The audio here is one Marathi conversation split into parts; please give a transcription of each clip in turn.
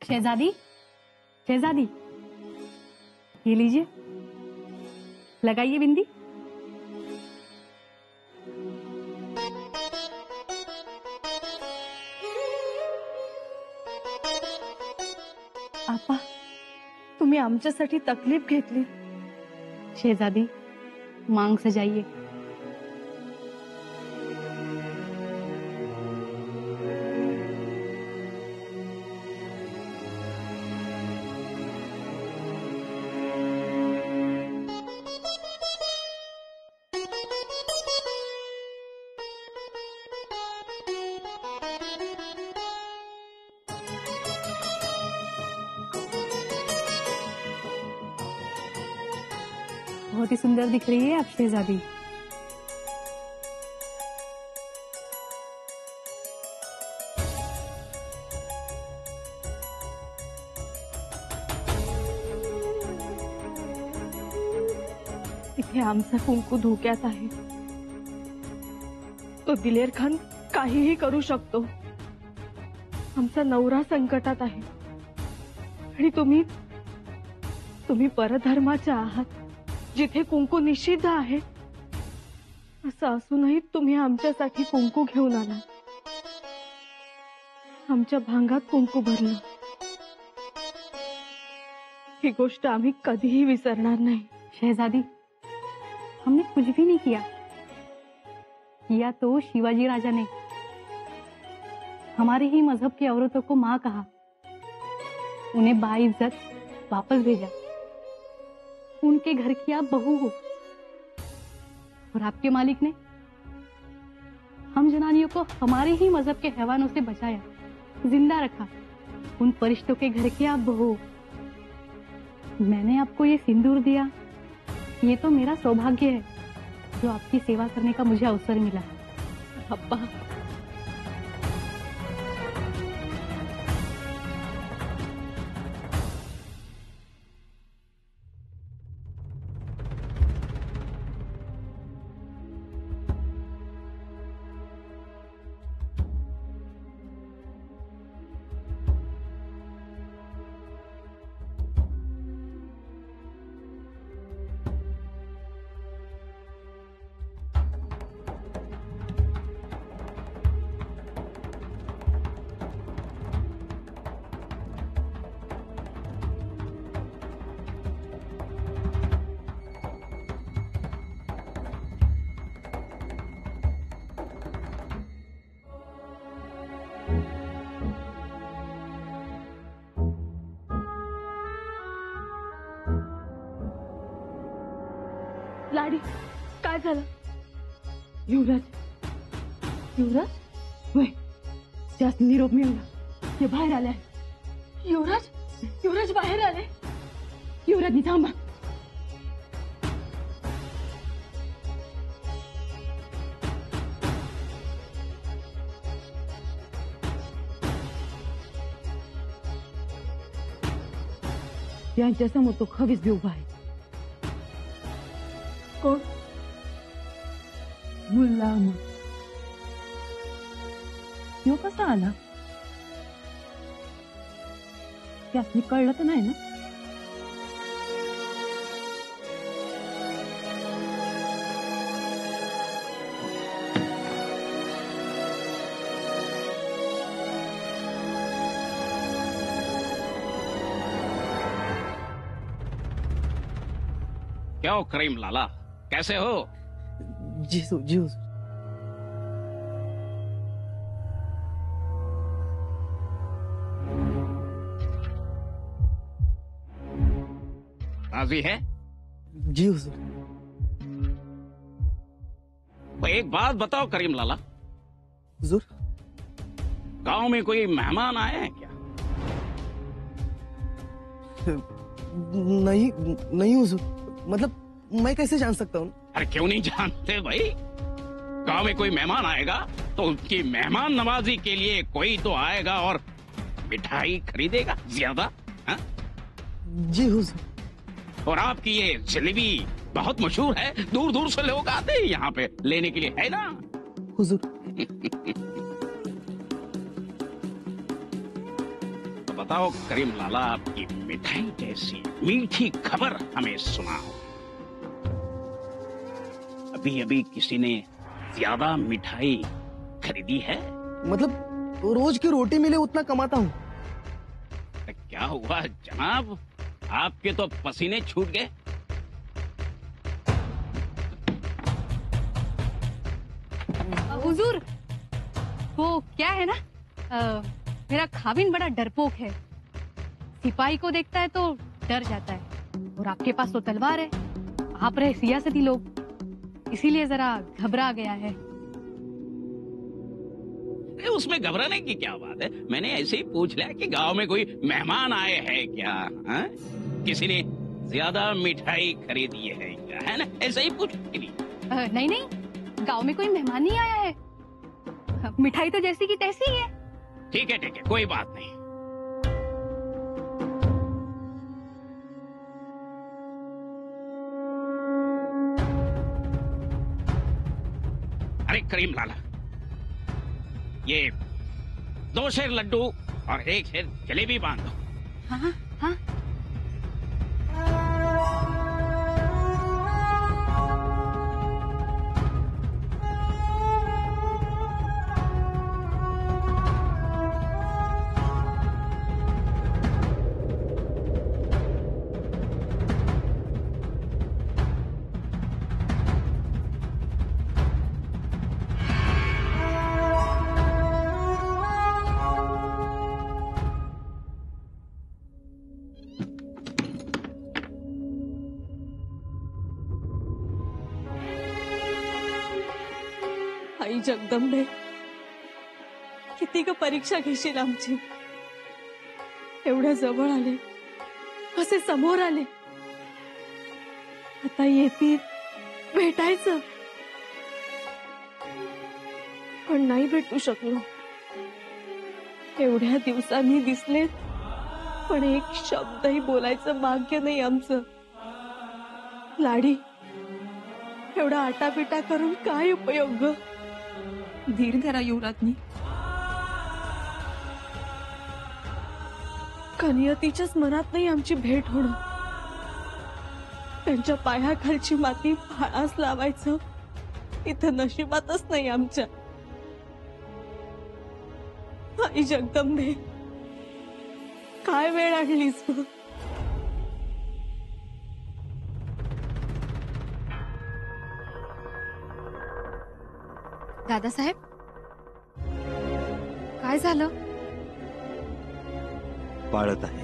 शहजादी, शहजादी, ये लीजिए, लगाइए बिंदी। आपा, तुम्ही आमच्यासाठी तकलीफ घेतली। शहजादी, मांग सजाइए। बहुत ही सुंदर दिख रही है आप शहजादी। इथे आमचा कुंकू धोक्यात आहे। तो दिलेर खान काहीही करू शकतो। आमचा नवरा संकटात आहे आणि तुम्ही परधर्माच्या आहात, जिथे कुंकू निषिद्ध आहे। असं असूनही तुम्ही आमच्यासाठी कुंकू घेऊन आला। आमच्या भांगात कुंकू भरलं। ही गोष्ट आम्ही कधीही विसरणार नाही। शहजादी, हमने कुछ भी नहीं किया। किया तो शिवाजी राजा ने। हमारे ही मजहब की औरतों को मां कहा, उन्हें बाइज्जत वापस भेजा। उनके घर की आप बहू हो और आपके मालिक ने हम जनानियों को हमारे ही मजहब के हैवानों से बचाया, जिंदा रखा। उन फरिश्तों के घर की आप बहू हो। मैंने आपको ये सिंदूर दिया, ये तो मेरा सौभाग्य है जो आपकी सेवा करने का मुझे अवसर मिला। अब्बा, लाडी, काय झालं? युवराज, युवराज, वय त्यास निरोप मिळवला। ते बाहेर आले। युवराज, युवराज बाहेर आले। युवराज थांबा। त्यांच्यासमोर तो खवीस बी उभा आहे। कोण? मुल्ला अहमद। यो कसा आला? त्यासनी कळलं तर नाही ना? क्या हो करीम लाला, कैसे हो? जी हुजूर। राजी है? जी हुजूर। तो एक बात बताओ करीम लाला, हुजूर, गांव में कोई मेहमान आए हैं क्या? नहीं नहीं हुजूर, मतलब मैं कैसे जान सकता हूँ? अरे क्यों नहीं जानते भाई? गांव में कोई मेहमान आएगा तो उनकी मेहमान नवाजी के लिए कोई तो आएगा और मिठाई खरीदेगा ज्यादा। हा? जी हुजूर। और आपकी ये जलेबी बहुत मशहूर है, दूर दूर से लोग आते हैं यहाँ पे लेने के लिए, है ना? हुजूर। तो बताओ करीम लाला, आपकी मिठाई जैसी मीठी खबर हमें सुनाओ। अभी अभी किसी ने ज्यादा मिठाई खरीदी है? मतलब रोज की रोटी मिले उतना कमाता हूँ। क्या हुआ जनाब, आपके तो पसीने छूट गए। हुजूर, वो क्या है ना, मेरा खाविन बड़ा डरपोक है। सिपाही को देखता है तो डर जाता है, और आपके पास तो तलवार है। आप रहे सियासती लोग, इसीलिए जरा घबरा गया है। उसमें घबराने की क्या बात है? मैंने ऐसे ही पूछ लिया कि गांव में कोई मेहमान आए हैं क्या? हा? किसी ने ज्यादा मिठाई खरीदी है क्या, है ना? ऐसा ही पूछ के लिए। नहीं नहीं, गांव में कोई मेहमान नहीं आया है। मिठाई तो जैसी की तैसी ही है। ठीक है, कोई बात नहीं। अरे करीम लाला, ये 2 शेर लड्डू और 1 शेर जलेबी बांध दो। हाँ हाँ। आई जगदंबे, किती ग परीक्षा घेशील आमची? एवढ्या जवळ आले, कसे समोर आले, आता येतील भेटायचं, पण नाही भेटू शकलो। एवढ्या दिवसांनी दिसले, पण एक शब्दही बोलायचं भाग्य नाही आमचं। लाडी, एवढा आटापिटा करून काय उपयोग ग? धीर धरा युवराजनी, कनियतीच्याच मनात नाही आमची भेट होणं। त्यांच्या पायाखालची माती फाळास लावायचं इथं नशिबातच नाही आमच्या। आई जगदंबे, काय वेळ आणलीस ग? दादासाहेब, काय झालं? पाळत आहे।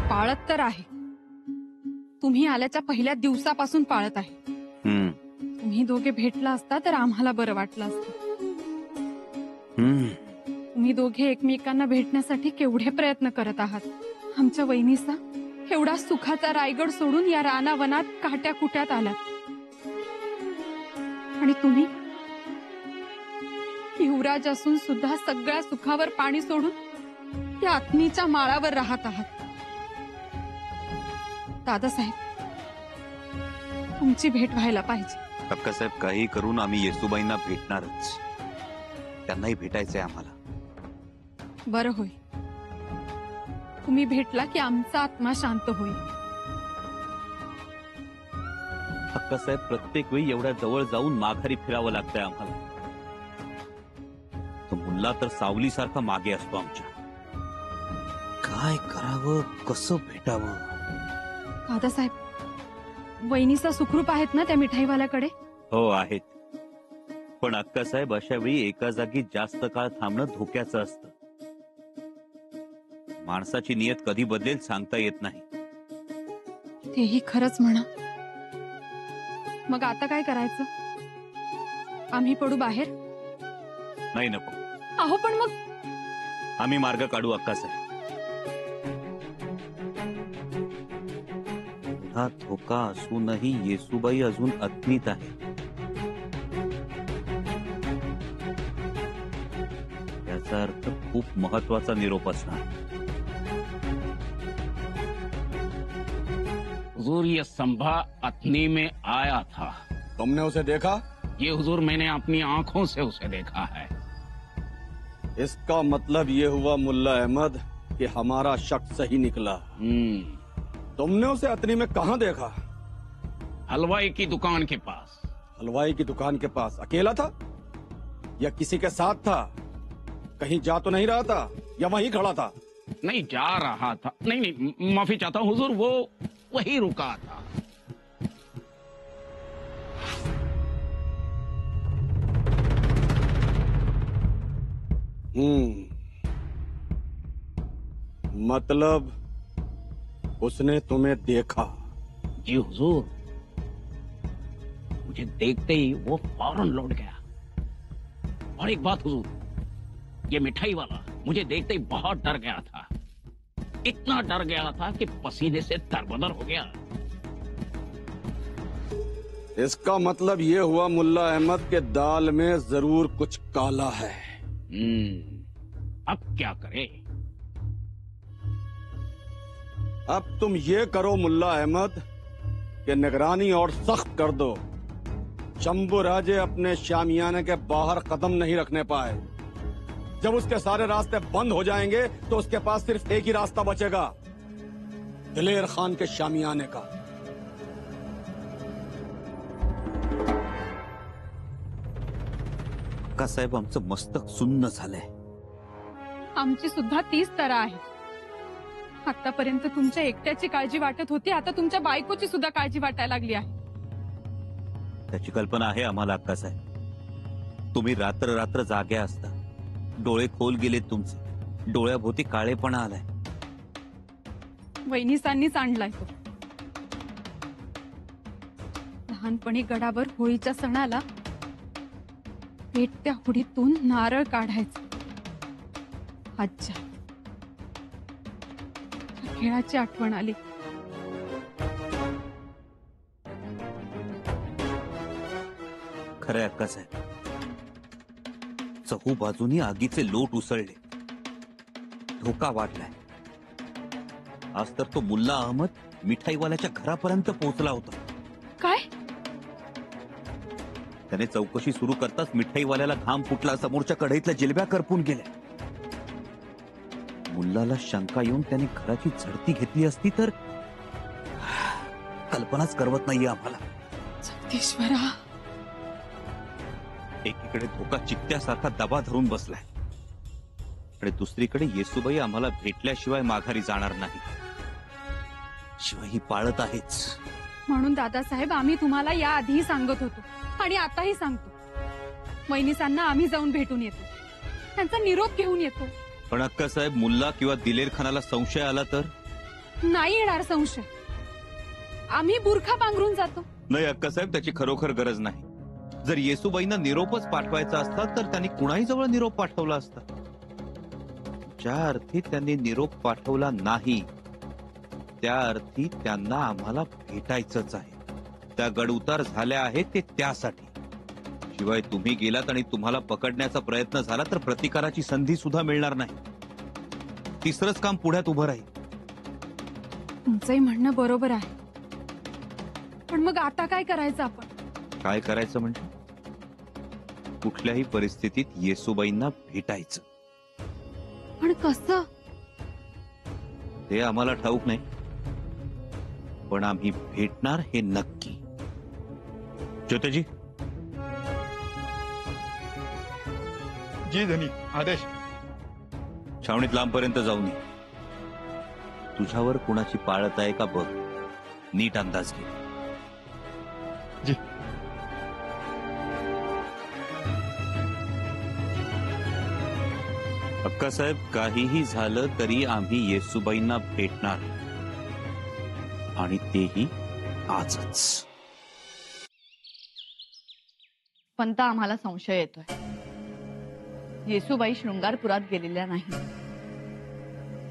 पाळत तर आहे, तुम्ही आल्याच्या पहिल्या दिवसापासून पाळत आहे। तुम्ही दोघे भेटला असता तर आम्हाला बरं वाटलं असतं। तुम्ही दोघे एकमेकांना भेटण्यासाठी केवढे प्रयत्न करत आहात। आमच्या वहिनीचा एवढा सुखाचा रायगड सोडून या रानावनात काट्या कुट्यात आलात, आणि तुम्ही युवराज असून सुद्धा सगळ्या सुखावर पाणी सोडून या अग्नीच्या माळावर राहत आहात। दादासाहेब, तुमची भेट व्हायला पाहिजे। अक्कासाहेब, काही करून आम्ही येसूबाईंना भेटणारच, त्यांनाही भेटायचंय आम्हाला। बरं होईल, तुम्ही भेटला की आमचा आत्मा शांत होईल। अक्कासाहेब, प्रत्येक वेळी एवढ्या जवळ जाऊन माघारी फिरावं लागतंय आम्हाला। तो मुल्ला तर सावलीसारखा मागे असतो आमच्या। काय करावं, कसं भेटावं? दादासाहेब, वहिनीचा सुखरूप आहेत ना त्या मिठाईवाल्याकडे? हो आहेत, पण अक्कासाहेब, अशा वेळी एका जागी जास्त काळ थांबणं धोक्याचं असतं। माणसाची नियत कधी बदलेल सांगता येत नाही। तेही खरंच म्हणा। मग आता काय करायचं? आम्ही पडू बाहेर? नाही, नको। अहो पण मग आम्ही मार्ग काढू अक्कासाहेब। हा धोका असूनही येसूबाई अजून अज्ञात आहे। याचा अर्थ खूप महत्वाचा निरोप असणार. हुजूर, ये संभा अथनी में आया था. तुमने उसे देखा? ये हुजूर, मैंने अपनी आंखों से उसे देखा है. इसका मतलब ये हुआ मुल्ला अहमद कि हमारा शक सही निकला. तुमने उसे अतनी में कहाँ देखा? हलवाई की दुकान के पास. हलवाई की दुकान के पास अकेला था या किसी के साथ था? कहीं जा तो नहीं रहा था या वहीं खड़ा था? नहीं, जा रहा था. नहीं नहीं, माफी चाहता हूँ हुजूर, वो वहीं रुका था. मतलब उसने तुम्हें देखा? जी हुजूर, मुझे देखते ही वो फौरन लौट गया. और एक बात हुजूर, ये मिठाई वाला मुझे देखते ही बहुत डर गया था. इतना डर गया था कि पसीने से तरबदर हो गया. इसका मतलब ये हुआ मुल्ला अहमद के दाल में जरूर कुछ काला है. अब क्या करे? अब तुम ये करो मुल्ला अहमद कि निगरानी और सख्त कर दो. शंभू राजे अपने शामियाने के बाहर कदम नहीं रखने पाए. जब उसके सारे रास्ते बंद हो जाएंगे तो उसके पास सिर्फ एक ही रास्ता बचेगा, दिलेर खान के शामियाने का. अक्का साहेब, आमचं मस्तक सुन्न झालंय. आमची सुद्धा तीच तऱ्हा आहे. आतापर्यंत तुमच्या एकट्याची काळजी वाटत होती, आता तुमच्या बायकोची सुद्धा काळजी वाटायला लागली आहे. त्याची कल्पना आहे आम्हाला अक्का साहेब. तुम्ही रात्र रात्र जाग्या असता. डोळे खोल गेलेत तुमचे. डोळ्याभोवती काळेपणा आलाय. वहिनीसांनीच आणलाय तो. लहानपणी गडावर होळीच्या सणाला पेटत्या हुडीतून नारळ काढायचं. आज्जा, खेळाची आठवण आली. खरंय अक्का साहेब, चहू बाजूनी आगीचे लोट उसळले. धोका वाढलाय. आज तर तो मुल्ला अहमद मिठाईवाल्याच्या घरापर्यंत पोहोचला होता. काय? त्याने चौकशी सुरू करताच मिठाईवाल्याला घाम फुटला. समोरच्या कढईतल्या जिलब्या करपून गेल्या. मुल्लाला शंका येऊन त्याने घराची झडती घेतली असती तर कल्पनाच करवत नाहीये आम्हाला. जगदीश्वरा, एकीकडे धोका चित्त्यासारखा दबा धरून बसलाय आणि दुसरीकडे येसूबाई आम्हाला भेटल्याशिवाय माघारी जाणार नाही. शिवाय ही पाळत आहेच. म्हणून दादासाहेब, आम्ही तुम्हाला याआधीही सांगत होतो आणि आताही सांगतो, वहिनीसांना आम्ही जाऊन भेटून येतो, त्यांचा निरोप घेऊन येतो. पण अक्का साहेब, मुल्ला किंवा दिलेर खानाला संशय आला तर? नाही येणार संशय. आम्ही बुरखा पांघरून जातो. नाही अक्का साहेब, त्याची खरोखर गरज नाही. जर येसूबाईंना निरोपच पाठवायचा असता तर त्यांनी कुणाही जवळ निरोप पाठवला असता. ज्या अर्थी त्यांनी निरोप पाठवला नाही त्या अर्थी त्यांना आम्हाला भेटायचंच आहे. त्या गडउतार झाल्या आहेत ते त्यासाठी. शिवाय तुम्ही गेलात आणि तुम्हाला पकडण्याचा प्रयत्न झाला तर प्रतिकाराची संधी सुद्धा मिळणार नाही. तिसरंच काम पुढ्यात उभं राहील. तुमचंही म्हणणं बरोबर आहे, पण मग आता काय करायचं आपण? काय करायचं म्हणजे कुठल्याही परिस्थितीत येसूबाईंना भेटायचं. पण कसं? ते आम्हाला ठाऊक नाही, पण आम्ही भेटणार हे नक्की. ज्योतिजी. जी धनी, आदेश. छावणीत लांबपर्यंत जाऊन ये. तुझ्यावर कुणाची पाळत आहे का बघ. नीट अंदाज घे. जी. अक्का साहेब, काहीही झालं तरी आम्ही येसूबाईंना भेटणार आणि तेही आजच. पंत, आम्हाला संशय येतोय. येसूबाई शृंगारपुरात गेलेल्या नाही.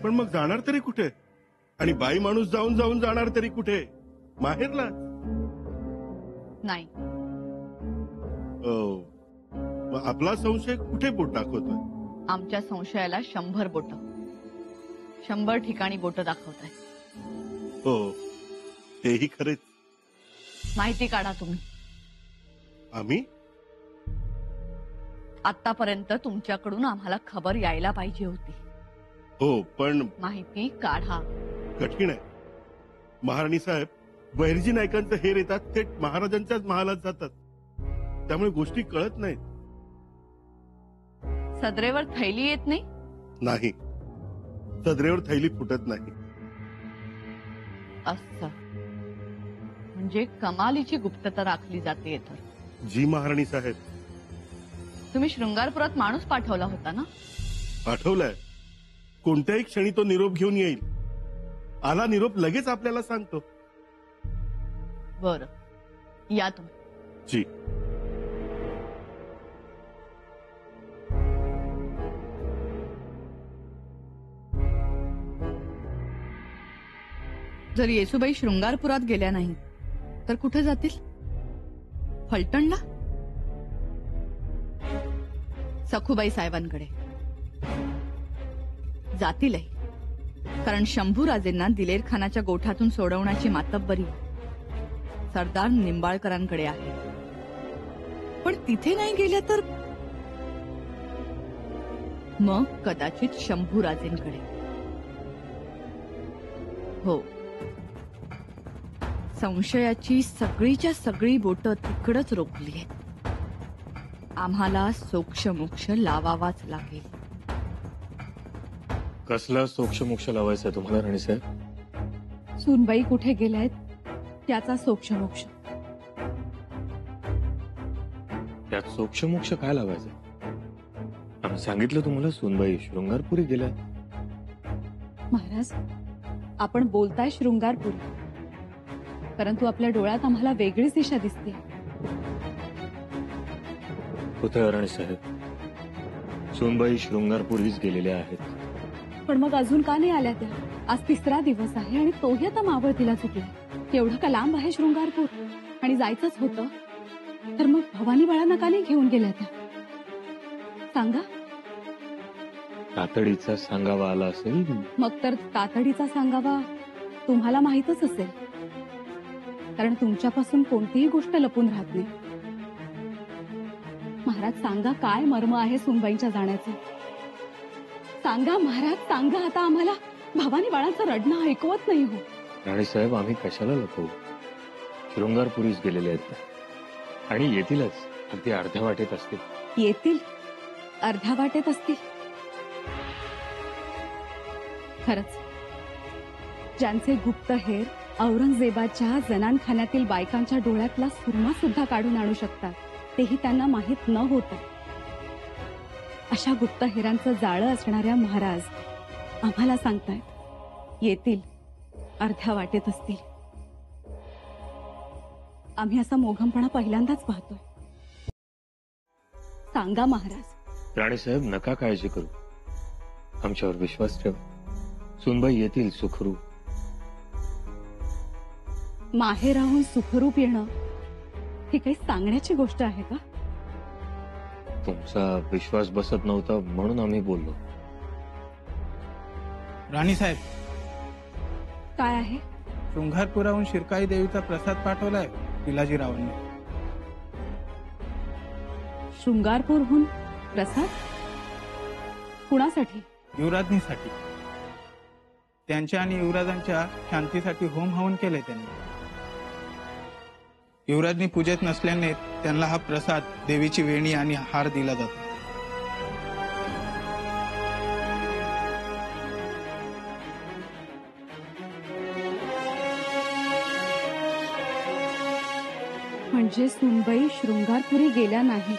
पण मग जाणार तरी कुठे? आणि बाई माणूस जाऊन जाऊन जाणार तरी कुठे? माहेरला? नाही. मग आपला संशय कुठे पोट टाकतोय? आमच्या संशयाला 100 बोट, 100 ठिकाणी बोट दाखवताय. हो, तेही खरेच. माहिती काढा तुम्ही. आम्ही आतापर्यंत तुमच्याकडून आम्हाला खबर यायला पाहिजे होती. हो, पण माहिती काढा. कठीण आहे. महाराणी साहेब, बहिर्जी नायकांचं हेर येतात, थेट महाराजांच्याच महालात जातात. त्यामुळे गोष्टी कळत नाहीत. सदरेवर थैली येत नाही. नाही, सदरेवर थैली फुटत नाही. असं म्हणजे कमालीची गुप्तता राखली जाते तर. जी महाराणी साहेब. तुम्ही शृंगारपुरात माणूस पाठवला होता ना? पाठवलाय. कोणत्याही क्षणी तो निरोप घेऊन येईल. आला निरोप लगेच आपल्याला सांगतो. बर, या तुम्ही. जी. जर येसूबाई शृंगारपुरात गेल्या नाही तर कुठे जातील? फलटणला? सखूबाई साहेबांकडे जातीलही. कारण शंभूराजेंना दिलेर खानाच्या गोठातून सोडवण्याची मातब्बरी सरदार निंबाळकरांकडे आहे. पण तिथे नाही गेल्या तर मग कदाचित शंभूराजेंकडे. हो, संशयाची सगळीच्या सगळी बोट तिकडच रोखली आहेत. आम्हाला सोक्षमोक्ष लावावाच लागेल. कसला सोक्षमोक्ष लावायचा तुम्हाला राणीसाहेब? सूनबाई कुठे गेल्यात त्याचा सोक्षमोक्ष. त्यात सोक्षमोक्ष काय लावायचं? आम्ही सांगितलं तुम्हाला सूनबाई शृंगारपुरी गेल्या. महाराज, आपण बोलताय शृंगारपुरी, परंतु आपल्या डोळ्यात आम्हाला वेगळीच दिशा दिसते. कुठे राणीसाहेब? सूनबाई शृंगारपुरीच गेलेल्या आहेत. पण मग अजून का नाही आल्या त्या? आज 3रा दिवस आहे आणि तोही आता मावळतीला चुकला. एवढं का लांब आहे शृंगारपूर? आणि जायचंच होतं तर मग भवानी बाळांना का नाही घेऊन गेल्या त्या? सांगा. तातडीचा सांगावा आला असेल. मग तर तातडीचा सांगावा तुम्हाला माहीतच असेल, कारण तुमच्यापासून कोणतीही गोष्ट लपून राहत नाही. महाराज सांगा, काय मर्म आहे सुनबाईंच्या जाण्याचे? सांगा महाराज, सांगा आता आम्हाला. भवानी बाळांचं रडणं ऐकवत नाही हो. राणीसाहेब, आम्ही कशाला लपवू? शृंगारपुरीच गेलेले आहेत त्या. आणि येतीलच. अगदी अर्ध्या वाटेत असतील. येतील, अर्ध्या वाटेत असतील. खरंच ज्यांचे गुप्त हेर औरंगजेबाच्या जनानखान्यातील बायकांच्या डोळ्यातला सुरमा सुद्धा काढून आणू शकतात, तेही त्यांना माहीत न होतं. अशा गुप्त हेरांचं जाळं असणाऱ्या महाराज आम्हाला सांगतायत येतील, अर्ध्या वाटेत असतील. आम्ही असा मोघमपणा पहिल्यांदाच पाहतोय. सांगा महाराज. राणीसाहेब, नका काळजी करू. आमच्यावर विश्वास ठेव. सुनबाई येतील सुखरू. माहेर राहून सुखरूप येणं ही काही सांगण्याची गोष्ट आहे का? तुमचा विश्वास बसत नव्हता म्हणून आम्ही बोललो. राणीसाहेब, काय आहे? शृंगारपुराहून शिरकाई देवीचा प्रसाद पाठवलाय पिलाजीरावांनी. शृंगारपूरहून प्रसाद? कुणासाठी? युवराज्ञीसाठी. त्यांच्या आणि युवराजांच्या शांतीसाठी होम हवन केले त्यांनी. युवराज्ञी पूजेत नसल्याने त्यांना हा प्रसाद, देवीची वेणी आणि हार दिला जातो. म्हणजे सुनबाई शृंगारपुरी गेल्या नाही,